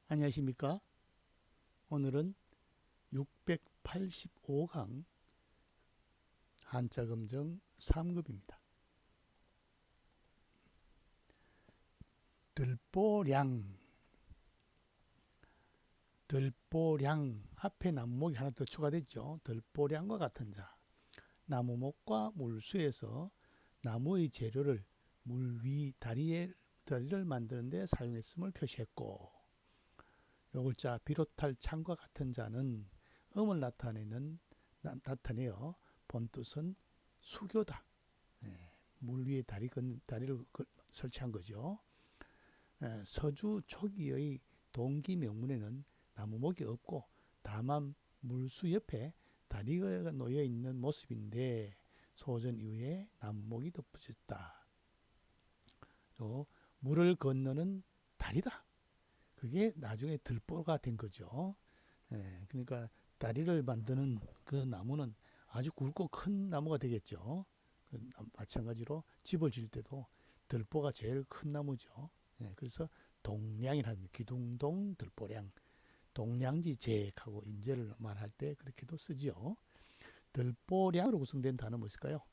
안녕하십니까? 오늘은 685강 한자검정 3급입니다. 들보량, 들보량 앞에 나무목이 하나 더 추가됐죠. 들보량과 같은 자, 나무목과 물수에서 나무의 재료를 물 위 다리를 만드는 데 사용했음을 표시했고, 요 글자 비롯할 창과 같은 자는 음을 나타내어 본뜻은 수교다. 물 위에 다리를 설치한 거죠. 서주 초기의 동기 명문에는 나무목이 없고 다만 물수 옆에 다리가 놓여 있는 모습인데 소전 이후에 나무목이 덧붙였다. 물을 건너는 다리다. 그게 나중에 들보가 된 거죠. 그러니까 다리를 만드는 그 나무는 아주 굵고 큰 나무가 되겠죠. 마찬가지로 집을 지을 때도 들보가 제일 큰 나무죠. 그래서 동량이라 합니다. 기둥동 들보량, 동량지 제액하고 인재를 말할 때 그렇게도 쓰죠. 들보량으로 구성된 단어 무엇일까요?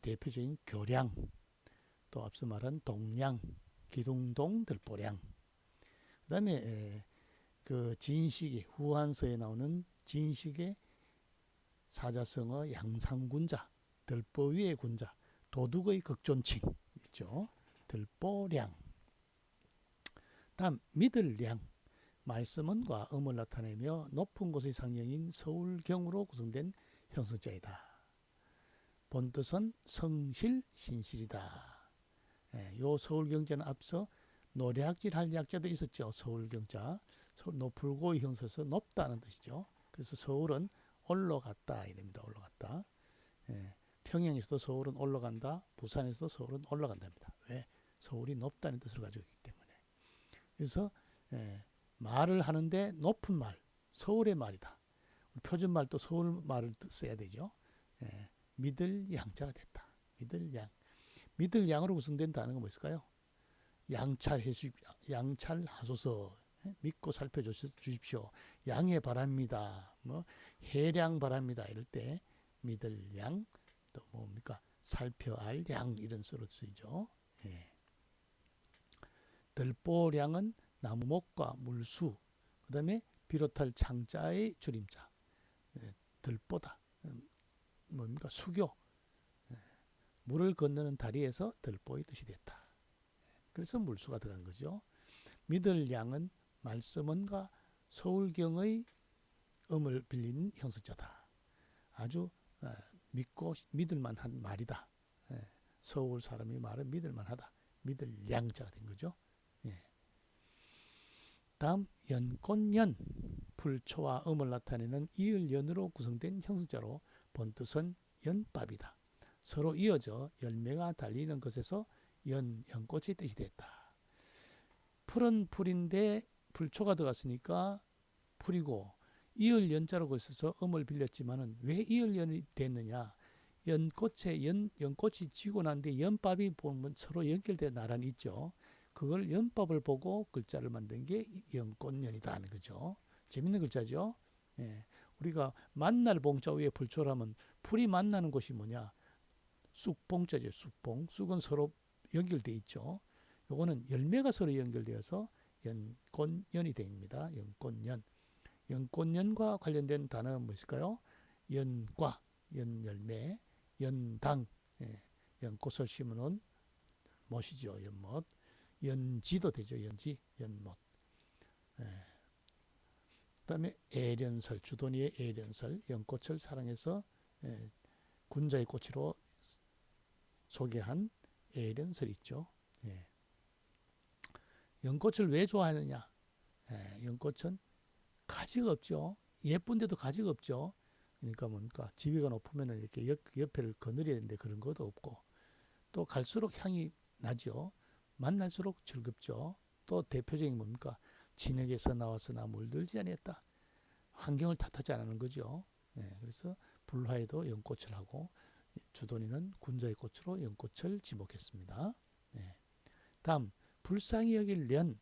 대표적인 교량, 또 앞서 말한 동량, 기둥동 들보량. 그 다음에 그 진식이 후한서에 나오는 진식의 사자성어 양상군자, 들보 위의 군자, 도둑의 극존칭 있죠. 들보량. 다음 미들량, 말씀은과 음을 나타내며 높은 곳의 상형인 서울경으로 구성된 형성자이다. 본뜻은 성실, 신실이다. 요 서울경자는 앞서 노략질 할 약자도 있었죠. 서울경자. 높을고의 형사에서 높다는 뜻이죠. 그래서 서울은 올라갔다 이랍니다. 올라갔다. 평양에서도 서울은 올라간다. 부산에서도 서울은 올라간답니다. 왜? 서울이 높다는 뜻을 가지고 있기 때문에. 그래서 말을 하는데 높은 말, 서울의 말이다. 표준말도 서울 말을 써야 되죠. 믿을 양자가 됐다. 믿을 양. 믿을 양으로 구성된 단어가 뭐 있을까요? 양찰하소서, 믿고 살펴주십시오. 양해 바랍니다. 해량 바랍니다. 이럴 때 믿을 양, 또 뭡니까? 살펴알 양 이런 소로 쓰이죠. 들보량은 나무목과 물수, 그 다음에 비롯할 창자의 줄임자. 들보다. 뭡니까? 수교. 물을 건너는 다리에서 들보의 뜻이 됐다. 그래서 물수가 들어간 거죠. 믿을 양은 말씀은과 서울경의 음을 빌린 형수자다. 아주 믿고 믿을만한 말이다. 서울 사람의 말은 믿을만하다. 믿을 양자가 된 거죠. 다음 연꽃연, 불초와 음을 나타내는 이을연으로 구성된 형수자로 본뜻은 연밥이다. 서로 이어져 열매가 달리는 것에서 연꽃의 뜻이 됐다. 풀은 풀인데 불초가 들어갔으니까 풀이고 이을 연자라고 있어서 음을 빌렸지만은 왜 이을 연이 됐느냐? 연꽃이 지고 난 뒤에 연밥이 보면 서로 연결된 나란히 있죠. 그걸 연밥을 보고 글자를 만든 게 연꽃연이다 하는 거죠. 재밌는 글자죠. 우리가 만날 봉자 위에 불초라면 풀이 만나는 곳이 뭐냐? 쑥봉자죠. 쑥봉. 쑥은 서로 연결돼 있죠. 요거는 열매가 서로 연결되어서 연꽃연이 됩니다. 연꽃연. 연꽃연과 관련된 단어는 무엇일까요? 연과, 연열매, 연당, 연꽃을 심어놓은 못이죠. 연못. 연지도 되죠. 연지, 연못. 그 다음에 애련설, 주돈이의 애련설, 연꽃을 사랑해서 군자의 꽃으로 소개한 애련설이 있죠. 연꽃을 왜 좋아하느냐? 연꽃은 가지가 없죠. 예쁜데도 가지가 없죠. 그러니까 뭡니까? 지위가 높으면 이렇게 옆에를 거느려야 되는데 그런 것도 없고, 또 갈수록 향이 나죠. 만날수록 즐겁죠. 또 대표적인 뭡니까? 진흙에서 나왔으나 물들지 아니했다. 환경을 탓하지 않는 거죠. 그래서 불화에도 연꽃을 하고 주돈이는 군자의 꽃으로 연꽃을 지목했습니다. 다음 불쌍히 여길 련,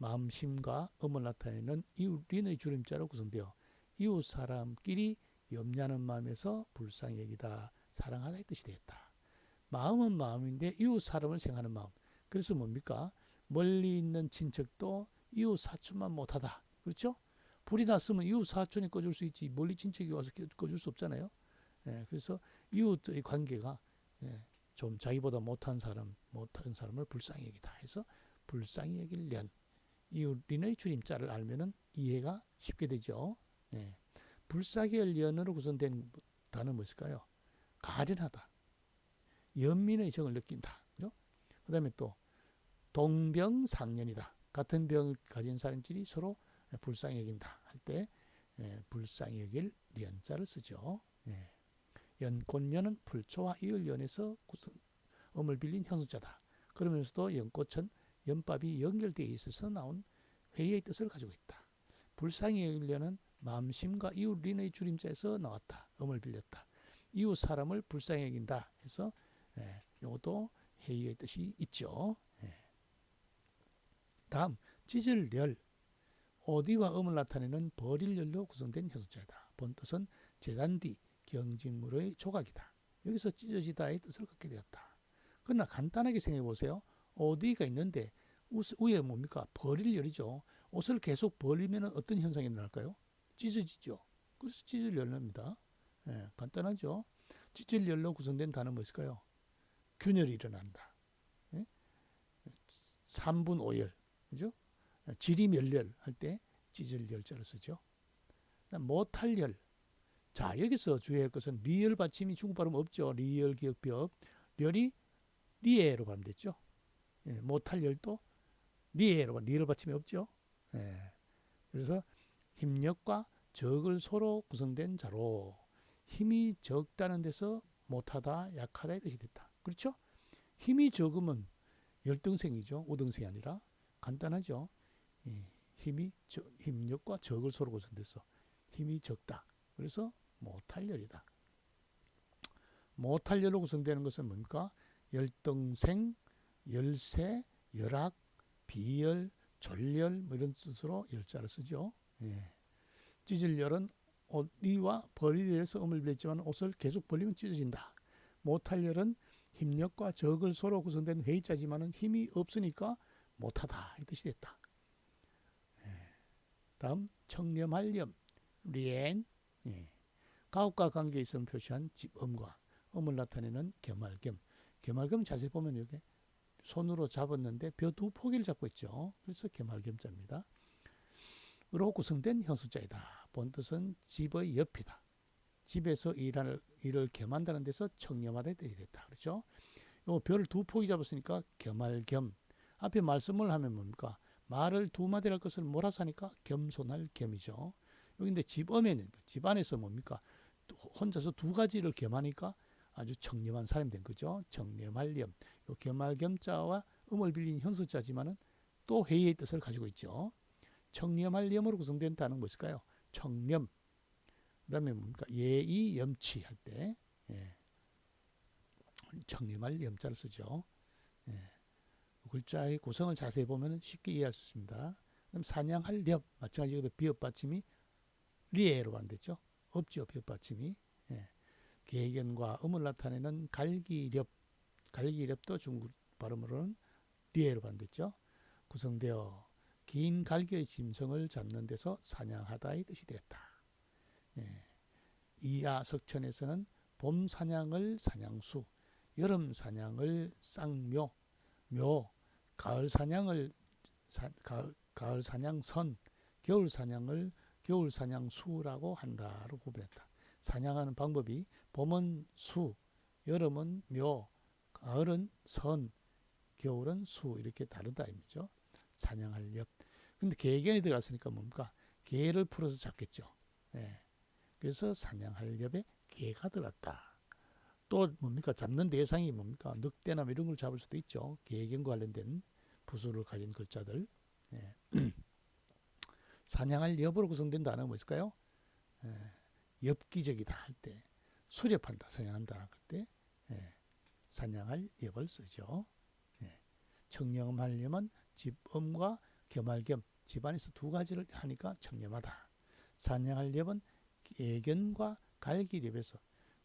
마음심과 음을 나타내는 이웃린의 줄임자로 구성되어 이웃 사람끼리 염려하는 마음에서 불쌍히 여기다 사랑하다 이 뜻이 되겠다. 마음은 마음인데 이웃 사람을 생각하는 마음. 그래서 뭡니까? 멀리 있는 친척도 이웃 사촌만 못하다. 그렇죠? 불이 났으면 이웃 사촌이 꺼줄 수 있지 멀리 친척이 와서 꺼줄 수 없잖아요. 그래서 이웃의 관계가 좀 자기보다 못한 사람을 불쌍히 여기다 해서 불쌍히 여길 련. 이웃린의 줄임자를 알면은 이해가 쉽게 되죠. 불쌍히 여길 년으로 구성된 단어는 무엇일까요? 가련하다. 연민의 정을 느낀다. 그죠? 그 다음에 또 동병상련이다. 같은 병을 가진 사람들이 서로 불쌍히 여긴다 할 때 불쌍히 여길 연자를 쓰죠. 연꽃연은 풀초와 이을연에서 음을 빌린 형성자다. 그러면서도 연꽃은 연밥이 연결되어 있어서 나온 회의의 뜻을 가지고 있다. 불쌍히 여기려는 마음심과 이웃린의 줄임자에서 나왔다. 음을 빌렸다. 이웃 사람을 불쌍히 여긴다 해서 이것도 회의의 뜻이 있죠. 다음 찢을열. 어디와 음을 나타내는 버릴열로 구성된 형성자이다. 본 뜻은 재단 뒤 경직물의 조각이다. 여기서 찢어지다의 뜻을 갖게 되었다. 그러나 간단하게 생각해 보세요. 어디가 있는데 위에 뭡니까? 버릴열이죠. 옷을 계속 벌리면 어떤 현상이 일어날까요? 찢어지죠. 그래서 찢을열입니다. 간단하죠. 찢을열로 구성된 단어는 무엇일까요? 균열이 일어난다. 3분 5열. 그죠? 지리멸렬 할 때 찢을열자를 쓰죠. 못할열. 자, 여기서 주의할 것은 리열 받침이 중국 발음 없죠. 리열 기억비업. 렬이 리에로 발음됐죠. 못할열도 리에로 리열 받침이 없죠. 그래서 힘력과 적을 서로 구성된 자로 힘이 적다는 데서 못하다, 약하다의 뜻이 됐다. 그렇죠? 힘이 적으면 열등생이죠. 우등생이 아니라. 간단하죠. 힘력과 적을 서로 구성돼서 힘이 적다. 그래서 못할열이다. 못할열로 구성되는 것은 뭡니까? 열등생, 열세, 열악, 비열, 졸열 뭐 이런 뜻으로 열자를 쓰죠. 찢을열은 어디와 버릴열에서 음을 빌렸지만 옷을 계속 벌리면 찢어진다. 못할열은 힘력과 적을 서로 구성된 회의자지만 힘이 없으니까 못하다 이 뜻이 됐다. 다음 청렴할렴 리엔. 가옥과 관계에 있음을 표시한 집음과 음을 나타내는 겸할겸. 겸할겸 자세히 보면 여기 손으로 잡았는데 벼 두 포기를 잡고 있죠. 그래서 겸할겸자입니다. 으로 구성된 형수자이다. 본 뜻은 집의 옆이다. 집에서 일을 겸한다는 데서 청렴하다의 뜻이 됐다. 그렇죠? 요 벼를 두 포기 잡았으니까 겸할겸. 앞에 말씀을 하면 뭡니까? 말을 두 마디를 할 것을 몰아서 하니까 겸손할 겸이죠. 여기인데 집엄에는 집 안에서 뭡니까? 혼자서 두 가지를 겸하니까 아주 청렴한 사람이 된 거죠. 청렴할렴. 요 겸할겸자와 음을 빌린 형수자지만은 또 회의의 뜻을 가지고 있죠. 청렴할렴으로 구성된 단어는 무엇일까요? 청렴. 그다음에 뭡니까? 예의 염치 할 때 청렴할 염자를 쓰죠. 글자의 구성을 자세히 보면 쉽게 이해할 수 있습니다. 그다음 사냥할 렵 마찬가지로 비읍 받침이 리에로 발음됐죠. 없죠. 비읍 받침이. 계견과 음을 나타내는 갈기렵. 갈기렵도 중국 발음으로는 리에로 발음됐죠. 구성되어 긴 갈기의 짐승을 잡는 데서 사냥하다의 뜻이 되었다. 이하 석천에서는 봄 사냥을 사냥수, 여름 사냥을 쌍묘, 가을 사냥을 가을 사냥선, 겨울 사냥을 겨울 사냥수라고 한다로 구분했다. 사냥하는 방법이 봄은 수, 여름은 묘, 가을은 선, 겨울은 수 이렇게 다르다 이죠. 사냥할 엽. 근데 개견이 들어갔으니까 뭡니까? 개를 풀어서 잡겠죠. 그래서 사냥할 엽에 개가 들었다. 또 뭡니까? 잡는 대상이 뭡니까? 늑대나 이런 걸 잡을 수도 있죠. 개견과 관련된 부수를 가진 글자들. 사냥할 엽으로 구성된 단어가 무엇일까요? 엽기적이다 할 때, 수렵한다, 사냥한다 할 때 사냥할 엽을 쓰죠. 청렴하려면 집음과 겸할겸 집안에서 두 가지를 하니까 청렴하다. 사냥할 엽은 애견과 갈기렵에서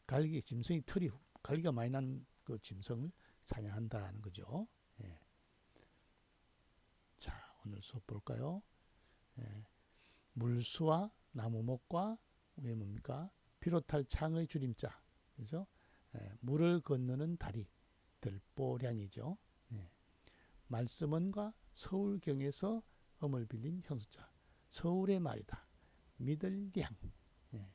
갈기 짐승이 털이 갈기가 많이 난 그 짐승을 사냥한다는 거죠. 예. 자, 오늘 수업 볼까요? 예. 물수와 나무목과 왜 뭡니까? 비롯할 창의 줄임자. 그래서 물을 건너는 다리, 들보량이죠. 예. 말씀원과 서울경에서 엄을 빌린 현수자. 서울의 말이다. 미들량. 예.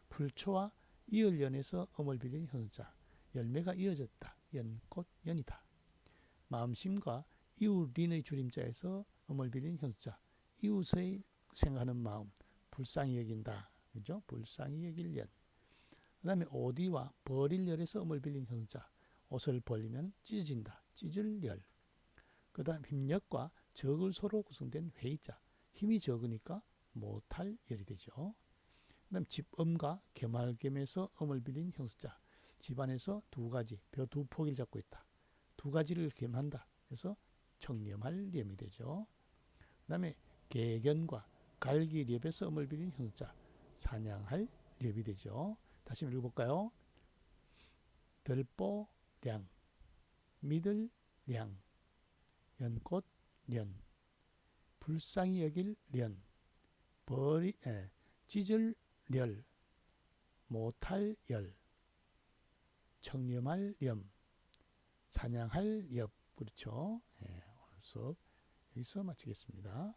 풀초와 이을연에서 엄을 빌린 현수자. 열매가 이어졌다. 연꽃 연이다. 마음심과 이웃린의 줄임자에서 엄을 빌린 현수자. 이웃의 생각하는 마음, 불쌍히 여긴다. 그죠? 불쌍히 여길 연. 그 다음에 오디와 버릴 열에서 엄을 빌린 현수자. 옷을 벌리면 찢어진다. 찢을 열. 그 다음 힘력과 적을 소로 구성된 회의자. 힘이 적으니까 못할 열이 되죠. 그 다음 집엄과 겸할겸에서 엄을 빌린 현수자. 집안에서 두 가지, 벼 두 포기를 잡고 있다. 두 가지를 겸한다. 그래서 청렴할 렴이 되죠. 그 다음에 계견과 갈기렵에서 엄을 빌린 현수자. 사냥할 렵이 되죠. 다시 읽어볼까요? 들보량, 미들량, 연꽃 련, 불쌍히 여길 련, 찢을 열, 못할 열, 청렴할 렴, 사냥할 엽. 그렇죠? 네, 오늘 수업 여기서 마치겠습니다.